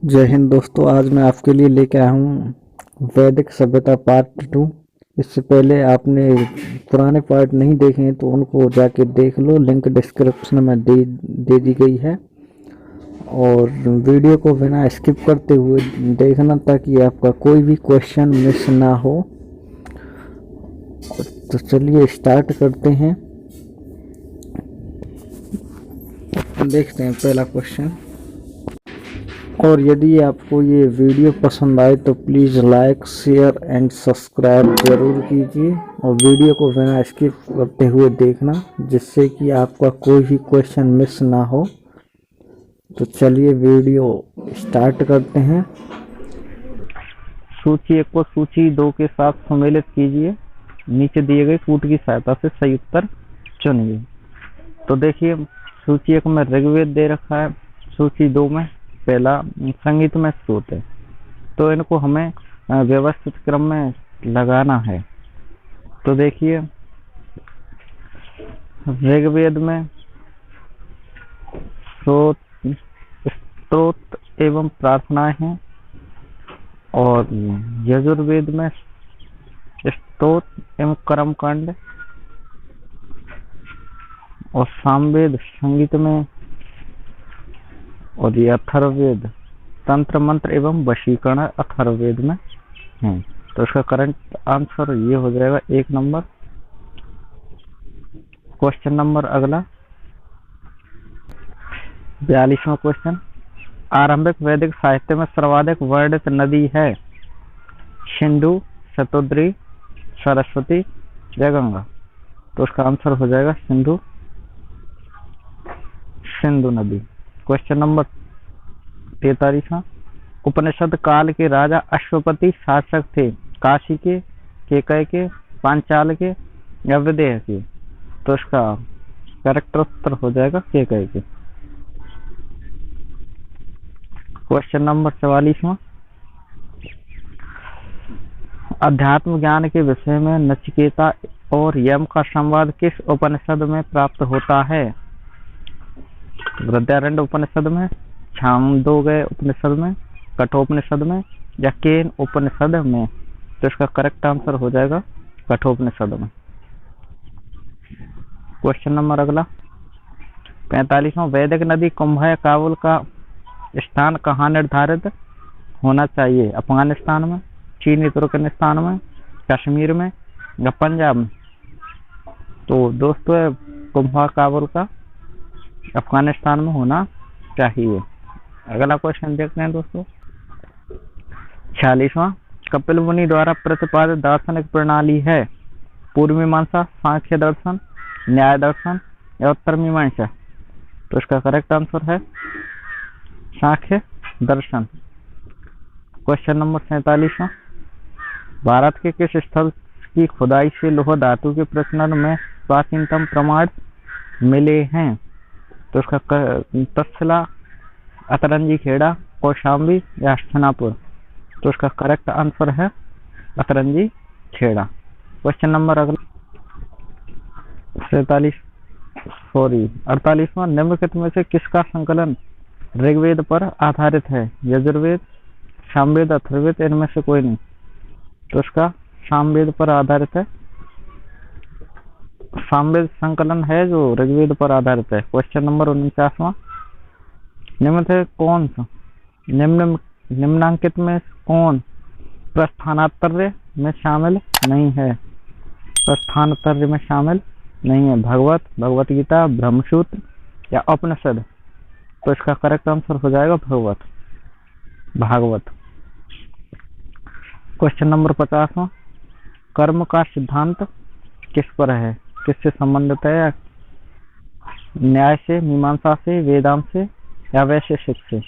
जय हिंद दोस्तों। आज मैं आपके लिए लेके आया हूँ वैदिक सभ्यता पार्ट 2। इससे पहले आपने पुराने पार्ट नहीं देखे हैं तो उनको जाके देख लो, लिंक डिस्क्रिप्शन में दे दी गई है। और वीडियो को बिना स्किप करते हुए देखना ताकि आपका कोई भी क्वेश्चन मिस ना हो। तो चलिए स्टार्ट करते हैं। देखते हैं पहला क्वेश्चन। और यदि आपको ये वीडियो पसंद आए तो please like share and subscribe ज़रूर कीजिए और वीडियो को बिना स्किप करते हुए देखना, जिससे कि आपका कोई भी क्वेश्चन मिस ना हो। तो चलिए वीडियो स्टार्ट करते हैं। सूची 1 को सूची 2 के साथ सम्मिलित कीजिए। नीचे दिए गए कूट की सहायता से सही उत्तर चुनिए। तो देखिए, सूची 1 में ऋग्वेद दे रखा है, सूची 2 में पहला संगीत में स्रोत है। तो इनको हमें व्यवस्थित क्रम में लगाना है। तो देखिए, ऋग्वेद में स्तोत्र एवं प्रार्थनाएं हैं और यजुर्वेद में स्तोत्र एवं कर्मकांड और सामवेद संगीत में और ये अथर्ववेद तंत्र मंत्र एवं वशीकरण अथर्ववेद में है। तो इसका करंट आंसर ये हो जाएगा 1 नंबर। क्वेश्चन नंबर अगला 42वां क्वेश्चन। आरंभिक वैदिक साहित्य में सर्वाधिक वर्णित नदी है सिंधु, शतद्री, सरस्वती या गंगा। तो उसका आंसर हो जाएगा सिंधु नदी। Question number 43वां। उपनिषद काल के राजा अश्वपति शासक थे काशी के, केकय के, पांचाल के या विदेह के। तो इसका करेक्ट उत्तर हो जाएगा केकय के। क्वेश्चन नंबर 44वां। अध्यात्म ज्ञान के विषय में नचिकेता और यम का संवाद किस उपनिषद में प्राप्त होता है? विद्यारण्य उपनिषद में, छांदोग्य उपनिषद में, कठोपनिषद में या केन उपनिषद में। तो इसका करेक्ट आंसर हो जाएगा कठोपनिषद में। क्वेश्चन नंबर अगला 45वां। वैदिक नदी कुंभ या काबुल का स्थान कहाँ निर्धारित होना चाहिए? अफगानिस्तान में, चीनी तुर्कमेनिस्तान में, कश्मीर में या पंजाब में। तो दोस्तों, कुंभा काबुल का अफगानिस्तान में होना चाहिए। अगला क्वेश्चन देखते हैं दोस्तों 46वां। कपिल मुनि द्वारा प्रतिपादित दार्शनिक प्रणाली है पूर्व मीमांसा, सांख्य दर्शन, न्याय दर्शन या उत्तर मीमांसा। तो इसका करेक्ट आंसर है सांख्य दर्शन। क्वेश्चन नंबर 47वां। भारत के किस स्थल की खुदाई से लोह धातु के प्रचलन में प्राचीनतम प्रमाण मिले हैं? तो उसका तक्षशिला, अतरंजी खेड़ा, कौशाम्बी या हस्तिनापुर। तो उसका करेक्ट आंसर है अतरंजी खेड़ा। क्वेश्चन नंबर अगला 48वां। निम्नलिखित में से किसका संकलन ऋग्वेद पर आधारित है? यजुर्वेद, सामवेद, अथर्ववेद, इनमें से कोई नहीं। तो उसका सामवेद पर आधारित है। सामवेद संकलन है जो ऋग्वेद पर आधारित है। क्वेश्चन नंबर 49वां। निम्न से कौन सा निम्नांकित में कौन प्रस्थानात्रय में शामिल नहीं है? प्रस्थानात्रय में शामिल नहीं है भगवत, भगवत गीता, ब्रह्मसूत्र या उपनिषद। तो इसका करेक्ट आंसर हो जाएगा भागवत। Question number 50वां। कर्म का सिद्धांत किस पर है? किससे संबंधित है? न्याय से, मीमांसा से, वेदांत से या वैशेषिक से।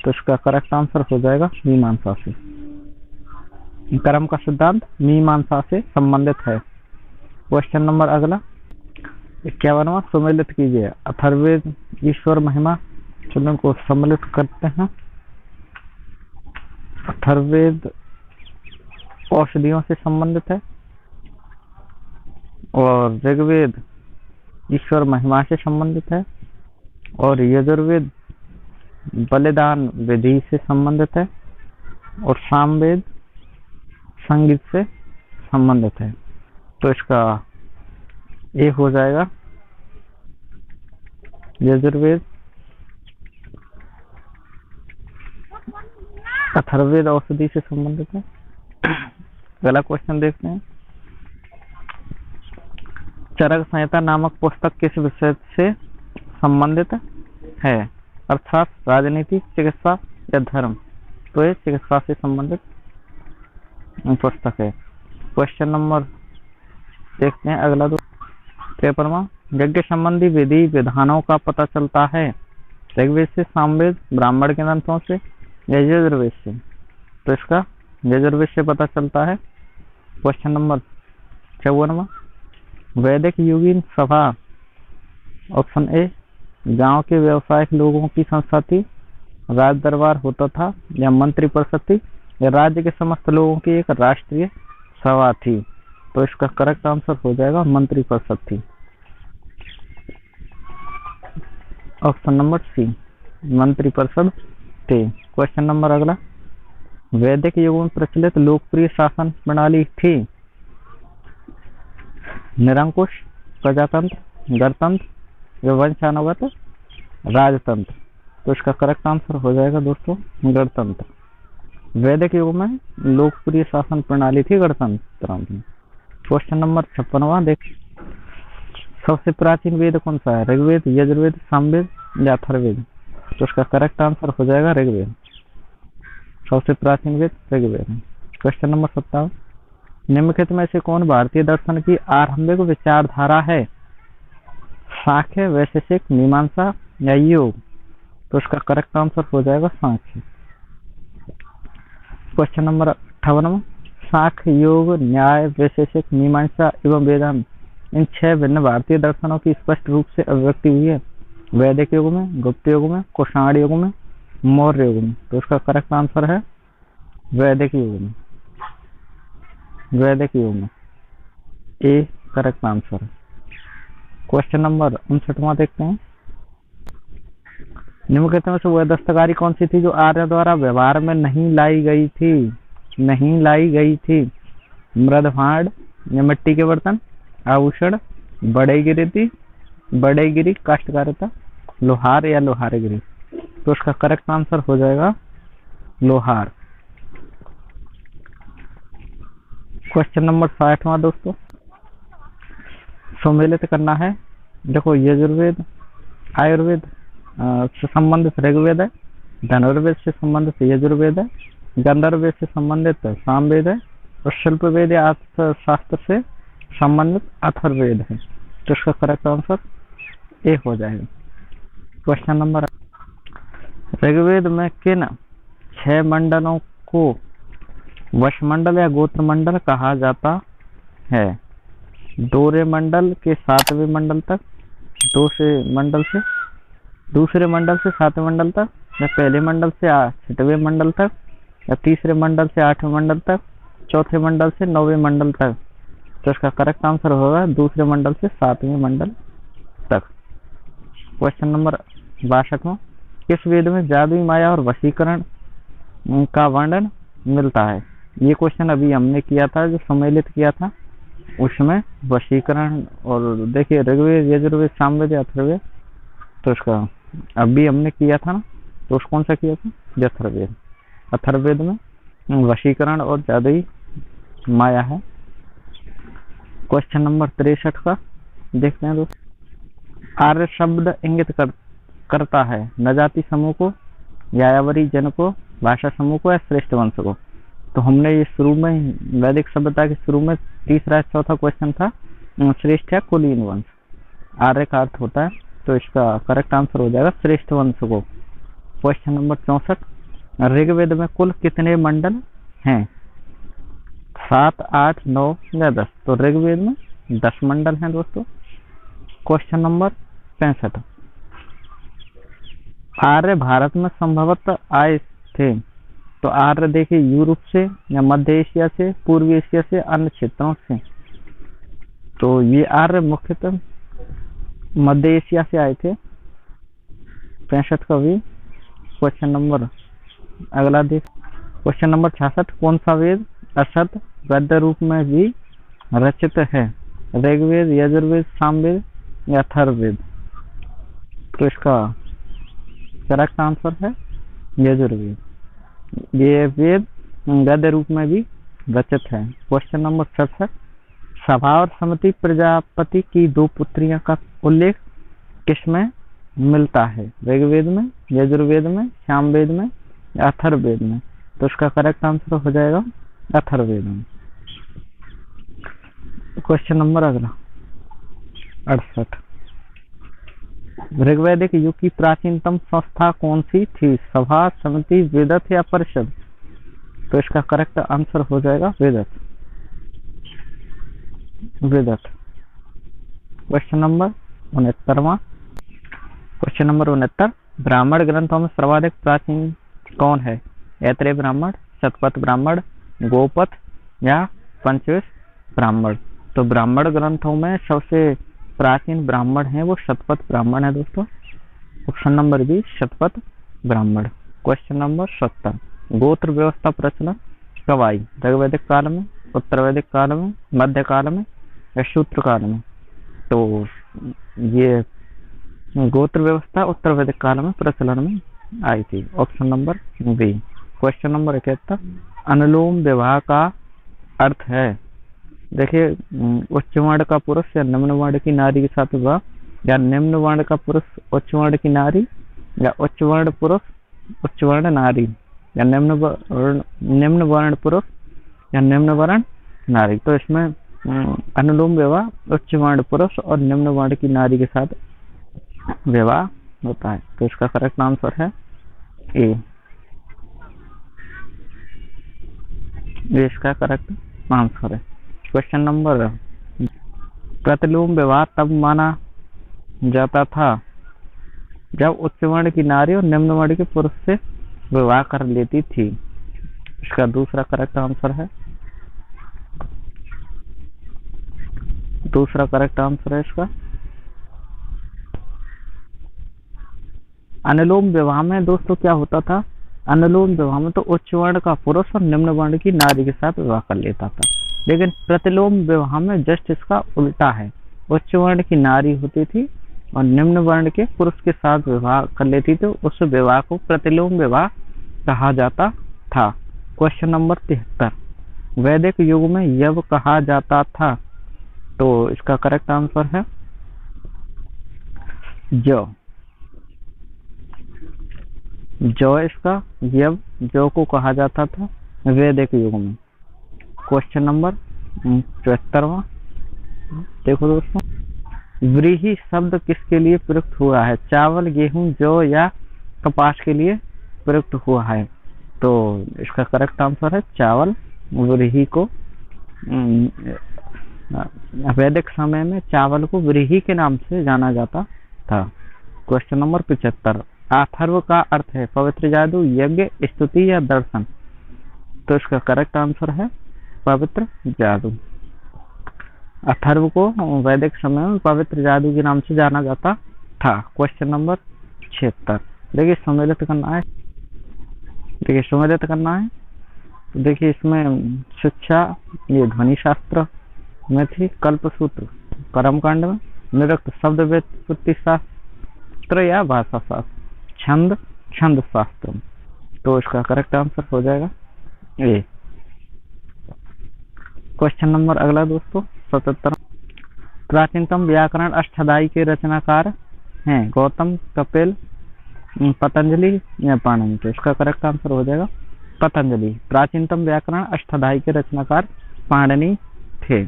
तो इसका करेक्ट आंसर हो जाएगा मीमांसा से। कर्म का सिद्धांत मीमांसा से संबंधित है। क्वेश्चन नंबर अगला 51वां। सम्मिलित कीजिए। अथर्ववेद ईश्वर महिमा चलो को सम्मिलित करते हैं। अथर्ववेद औषधियों से संबंधित है और ऋग्वेद ईश्वर महिमा से संबंधित है और यजुर्वेद बलिदान विधि से संबंधित है और सामवेद संगीत से संबंधित है। तो इसका ए हो जाएगा यजुर्वेद, अथर्ववेद औषधि से संबंधित है। अगला क्वेश्चन देखते हैं। चरक संहिता नामक पुस्तक किस विषय से संबंधित है, अर्थात राजनीति, चिकित्सा या धर्म? तो ये चिकित्सा से संबंधित पुस्तक है। क्वेश्चन नंबर देखते हैं अगला 53वां। यज्ञ संबंधी विधि विधानों का पता चलता है ऋग्वेद से, सामवेद, ब्राह्मण के ग्रंथों से या यजुर्वेद से? तो इसका यजुर्वेद से पता चलता है। क्वेश्चन नंबर 54वां। वैदिक युगीन सभा, ऑप्शन ए गांव के व्यवसायिक लोगों की संस्था थी, राज दरबार होता था, या मंत्री परिषद थी, या राज्य के समस्त लोगों की एक राष्ट्रीय सभा थी? तो इसका करेक्ट आंसर हो जाएगा मंत्री परिषद थी, ऑप्शन नंबर सी, मंत्री परिषद थे। क्वेश्चन नंबर अगला। वैदिक युग में प्रचलित लोकप्रिय शासन प्रणाली थी निरंकुश, प्रजातंत्र, गणतंत्र या वंशानुगत राजतंत्र? तो इसका करेक्ट आंसर हो जाएगा दोस्तों गणतंत्र। वैदिक युग में लोकप्रिय शासन प्रणाली थी गणतंत्र। क्वेश्चन नंबर 56वां देख। सबसे प्राचीन वेद कौन सा है, ऋग्वेद, यजुर्वेद, सामवेद या अथर्ववेद? तो इसका करेक्ट आंसर हो जाएगा ऋग्वेद। सबसे प्राचीन वेद ऋग्वेद है। Question number 57। निम्नलिखित में से कौन भारतीय दर्शन की आरंभिक विचारधारा है, सांख्य, वैशेषिक, मीमांसा या योग? तो इसका करेक्ट आंसर हो जाएगा सांख्य। Question number 58। सांख्य, योग, न्याय, वैशेषिक, मीमांसा एवं वेदांत, इन 6 भिन्न भारतीय दर्शनों की स्पष्ट रूप से अभिव्यक्ति हुई है वैदिक युग में, गुप्त युग में, कुषाण युग में, मौर्य युग में? तो इसका करेक्ट आंसर है वैदिक युग में। वैदिक युग में ए करेक्ट आंसर है। क्वेश्चन नंबर 59वां देखते हैं। निम्नलिखित में से वह दस्तकारी कौन सी थी जो आर्य द्वारा व्यवहार में नहीं लाई गई थी? नहीं लाई गई थी। मृद भांड या मिट्टी के बर्तन, आभूषण, बड़ेगिरी काष्ठकारिता, लोहार या लोहारगिरी? तो उसका करेक्ट आंसर हो जाएगा लोहार। क्वेश्चन नंबर 60वां दोस्तों, सम्मिलित करना है। देखो यजुर्वेद, आयुर्वेद से संबंधित ऋग्वेद है, धनुर्वेद से संबंधित यजुर्वेद है, गंधर्ववेद से संबंधित सामवेद है और शिल्पवेद या अर्थशास्त्र से संबंधित अथर्ववेद है। तो इसका करेक्ट आंसर ए हो जाएगा। Question number. ऋग्वेद में किन 6 मंडलों को वशमंडल या गोत्र मंडल कहा जाता है? दूसरे मंडल के 7वें मंडल तक, दूसरे मंडल से 7वें मंडल तक, या पहले मंडल से 6वें मंडल तक, या तीसरे मंडल से 8वें मंडल तक, चौथे मंडल से 9वें मंडल तक? तो इसका करेक्ट आंसर होगा दूसरे मंडल से 7वें मंडल तक। क्वेश्चन नंबर 62वां। किस वेद में जादुई माया और वशीकरण का वर्णन मिलता है? ये क्वेश्चन अभी हमने किया था, जो सम्मिलित किया था उसमें वशीकरण, और देखिए ऋग्वेद, यजुर्वेद, सामवेद या अथर्ववेद? तो इसका अभी हमने किया था ना, तो कौन सा किया था? अथर्ववेद। अथर्ववेद में वशीकरण और जादुई माया है। क्वेश्चन नंबर 63 का देखते हैं दोस्तों। आर्य शब्द इंगित करता है नजाति समूह को, यायावरी जन को, भाषा समूह को या श्रेष्ठ वंश को? तो हमने ये शुरू में वैदिक सभ्यता के शुरू में तीसरा चौथा क्वेश्चन था श्रेष्ठ या कुलीन वंश, आर्य का अर्थ होता है। तो इसका करेक्ट आंसर हो जाएगा श्रेष्ठ वंश को। Question number 64। ऋग्वेद में कुल कितने मंडल हैं? 7, 8, 9 या 10? तो ऋग्वेद में 10 मंडल हैं दोस्तों। Question number 65। आर्य भारत में संभवतः आए थे, तो आर्य देखिए यूरोप से या मध्य एशिया से, पूर्वी एशिया से, अन्य क्षेत्रों से? तो ये आर्य मुख्यतः मध्य एशिया से आए थे। 65 का भी क्वेश्चन नंबर अगला देख। क्वेश्चन नंबर 66, कौन सा वेद असत गद्य रूप में भी रचित है? ऋग्वेद, यजुर्वेद, सामवेद या अथर्ववेद? तो इसका करेक्ट आंसर है यजुर्वेद। ये वेद गद्य रूप में भी रचित है। क्वेश्चन नंबर 67, सभा और समिति प्रजापति की दो पुत्रियों का उल्लेख किसमें मिलता है? ऋग्वेद में, यजुर्वेद में, सामवेद में या अथर्ववेद में? तो इसका करेक्ट आंसर हो जाएगा अथर्ववेद में। क्वेश्चन नंबर अगला 68, ऋग्वैदिक युग की प्राचीनतम संस्था कौन सी थी? सभा, समिति, वेदत या परिषद? तो इसका करेक्ट आंसर हो जाएगा वेदत। वेदत। क्वेश्चन नंबर 69वां। क्वेश्चन नंबर 69, ब्राह्मण ग्रंथों में सर्वाधिक प्राचीन कौन है? ऐत्रेय ब्राह्मण, शतपथ ब्राह्मण, गोपथ या पंचविश ब्राह्मण? तो ब्राह्मण ग्रंथों में सबसे प्राचीन ब्राह्मण है वो शतपथ ब्राह्मण है दोस्तों। Option number B Shatapatha Brahmana. Question number 70, गोत्र व्यवस्था प्रचलन कब आई? ऋग्वैदिक काल में, उत्तर वैदिक काल में, मध्य काल में या शूद्र काल में? तो ये गोत्र व्यवस्था उत्तर वैदिक काल में प्रचलन में आई थी। Option number B. Question number 71, अनुलोम विवाह का अर्थ है? देखिए, उच्च वर्ण का पुरुष या निम्न वर्ण की नारी के साथ विवाह, या निम्न वर्ण का पुरुष उच्च वर्ण की नारी, या उच्च वर्ण पुरुष उच्च वर्ण नारी, या निम्न वर्ण पुरुष या निम्न वर्ण नारी? तो इसमें अनुलोम विवाह उच्च वर्ण पुरुष और निम्न वर्ण की नारी के साथ विवाह होता है। तो इसका करेक्ट आंसर है ए। ये इसका करेक्ट आंसर है। क्वेश्चन नंबर, प्रतिलोम विवाह तब माना जाता था जब उच्च वर्ण की नारी और निम्न वर्ण के पुरुष से विवाह कर लेती थी। इसका दूसरा करेक्ट आंसर है, दूसरा करेक्ट आंसर है इसका। अनुलोम विवाह में दोस्तों क्या होता था? अनुलोम विवाह में तो उच्च वर्ण का पुरुष और निम्न वर्ण की नारी के साथ विवाह कर लेता था, लेकिन प्रतिलोम विवाह में जस्ट इसका उल्टा है। उच्च वर्ण की नारी होती थी और निम्न वर्ण के पुरुष के साथ विवाह कर लेती थी, उस विवाह को प्रतिलोम विवाह कहा जाता था। क्वेश्चन नंबर 73, वैदिक युग में यव कहा जाता था? तो इसका करेक्ट आंसर है जौ। जौ इसका, यव जौ को कहा जाता था वैदिक युग में। क्वेश्चन नंबर 74वां, देखो दोस्तों, व्रीहि शब्द किसके लिए प्रयुक्त हुआ है? चावल, गेहूं, जौ या कपास के लिए प्रयुक्त हुआ है? तो इसका करेक्ट आंसर है चावल। व्रीहि को वैदिक समय में चावल को व्रीहि के नाम से जाना जाता था। क्वेश्चन नंबर 75, अथर्व का अर्थ है पवित्र जादू, यज्ञ, स्तुति या दर्शन? तो इसका करेक्ट आंसर है पवित्र जादू। अथर्व को वैदिक समय में पवित्र जादू के नाम से जाना जाता था। क्वेश्चन नंबर 76, देखिए सम्मिलित करना है, देखिए सम्मिलित करना है। तो देखिए इसमें शिक्षा ये ध्वनि शास्त्र में थी, कल्पसूत्र कर्मकांड में, निरुक्त शब्द व्युत्पत्ति शास्त्र या भाषा शास्त्र, छंद छंद शास्त्र। तो इसका करेक्ट आंसर हो जाएगा ए। क्वेश्चन नंबर अगला दोस्तों 77, प्राचीनतम व्याकरण अष्टाध्यायी के रचनाकार हैं? गौतम, कपिल, पतंजलि या पाणिनि? तो इसका करेक्ट आंसर हो जाएगा पतंजलि। प्राचीनतम व्याकरण अष्टाध्यायी के रचनाकार पाणिनि थे।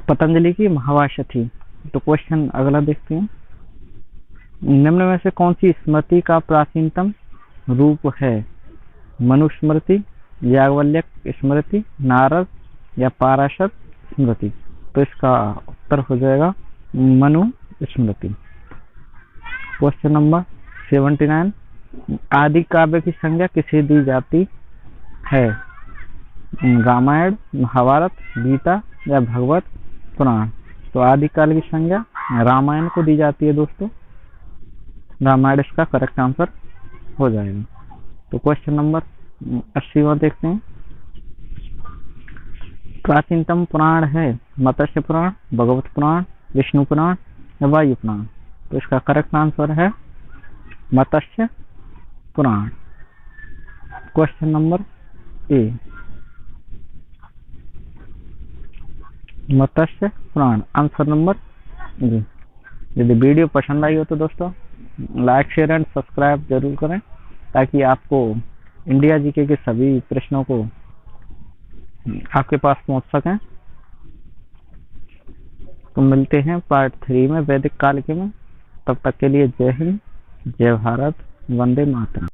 पतंजलि की महाभाष्य थी। तो क्वेश्चन अगला देखते हैं, निम्न में से कौन सी स्मृति का प्राचीनतम रूप है? मनुस्मृति, याज्ञवल्क्य स्मृति, नारद या पाराशर स्मृति? तो इसका उत्तर हो जाएगा मनु स्मृति। क्वेश्चन नंबर 79, आदि काव्य की संज्ञा किसे दी जाती है? रामायण, महाभारत, गीता या भगवत पुराण? तो आदिकाल की संज्ञा रामायण को दी जाती है दोस्तों। रामायण इसका करेक्ट आंसर हो जाएगा। तो क्वेश्चन नंबर 80वां देखते हैं। प्राचीनतम पुराण है मत्स्य पुराण, भगवत पुराण, विष्णु पुराण या वायु पुराण। तो इसका करेक्ट आंसर है Matsya Purana. Question number A, Matsya Purana answer number A. यदि वीडियो पसंद आई हो तो दोस्तों लाइक शेयर एंड सब्सक्राइब जरूर करें, ताकि आपको इंडिया जीके के सभी प्रश्नों को आपके पास पहुंच सकें। तो मिलते हैं पार्ट 3 में वैदिक काल के में। तब तक के लिए जय हिंद, जय भारत, वंदे मातरम।